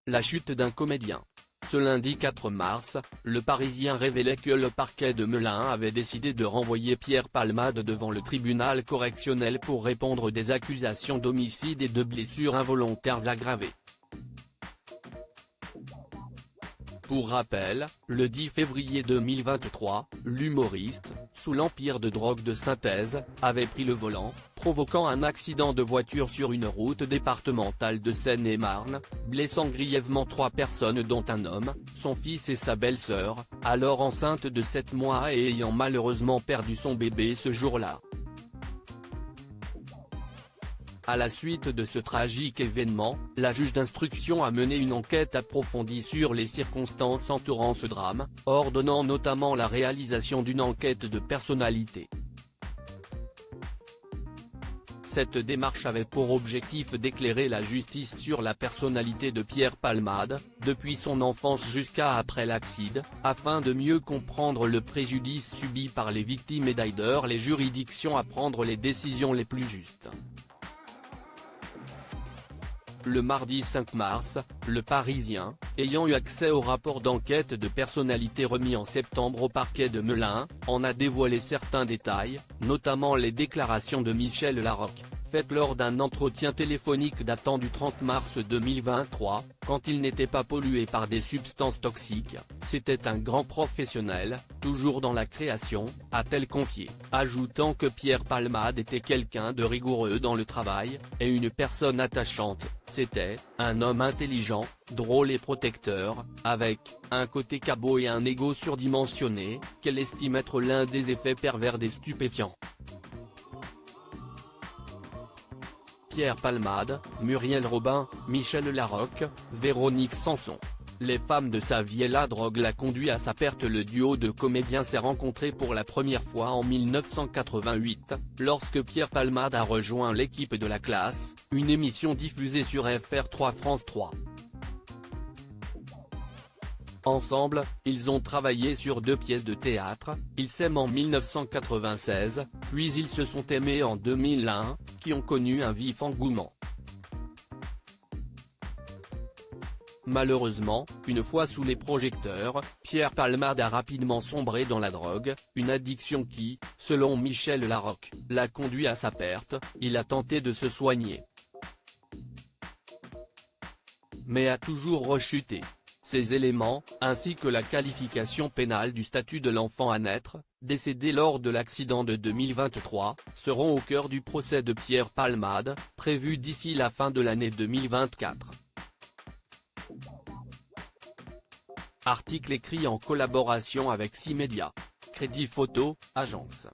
la chute d'un comédien. Ce lundi 4 mars, Le Parisien révélait que le parquet de Melun avait décidé de renvoyer Pierre Palmade devant le tribunal correctionnel pour répondre des accusations d'homicide et de blessures involontaires aggravées. Pour rappel, le 10 février 2023, l'humoriste, sous l'empire de drogue de synthèse, avait pris le volant, provoquant un accident de voiture sur une route départementale de Seine-et-Marne, blessant grièvement 3 personnes dont un homme, son fils et sa belle-sœur, alors enceinte de 7 mois et ayant malheureusement perdu son bébé ce jour-là. À la suite de ce tragique événement, la juge d'instruction a mené une enquête approfondie sur les circonstances entourant ce drame, ordonnant notamment la réalisation d'une enquête de personnalité. Cette démarche avait pour objectif d'éclairer la justice sur la personnalité de Pierre Palmade, depuis son enfance jusqu'à après l'accident, afin de mieux comprendre le préjudice subi par les victimes et d'aider les juridictions à prendre les décisions les plus justes. Le mardi 5 mars, Le Parisien, ayant eu accès au rapport d'enquête de personnalité remis en septembre au parquet de Melun, en a dévoilé certains détails, notamment les déclarations de Michel Larocque, faites lors d'un entretien téléphonique datant du 30 mars 2023, quand il n'était pas pollué par des substances toxiques, c'était un grand professionnel, toujours dans la création, a-t-elle confié, ajoutant que Pierre Palmade était quelqu'un de rigoureux dans le travail, et une personne attachante. C'était un homme intelligent, drôle et protecteur, avec un côté cabot et un ego surdimensionné, qu'elle estime être l'un des effets pervers des stupéfiants. Pierre Palmade, Muriel Robin, Michel Larocque, Véronique Sanson. Les femmes de sa vie et la drogue l'a conduit à sa perte. Le duo de comédiens s'est rencontré pour la première fois en 1988, lorsque Pierre Palmade a rejoint l'équipe de La Classe, une émission diffusée sur FR3 France 3. Ensemble, ils ont travaillé sur 2 pièces de théâtre, ils s'aiment en 1996, puis ils se sont aimés en 2001, qui ont connu un vif engouement. Malheureusement, une fois sous les projecteurs, Pierre Palmade a rapidement sombré dans la drogue, une addiction qui, selon Michel Larocque, l'a conduit à sa perte. Il a tenté de se soigner, mais a toujours rechuté. Ces éléments, ainsi que la qualification pénale du statut de l'enfant à naître, décédé lors de l'accident de 2023, seront au cœur du procès de Pierre Palmade, prévu d'ici la fin de l'année 2024. Article écrit en collaboration avec 6 médias. Crédit Photo, agence.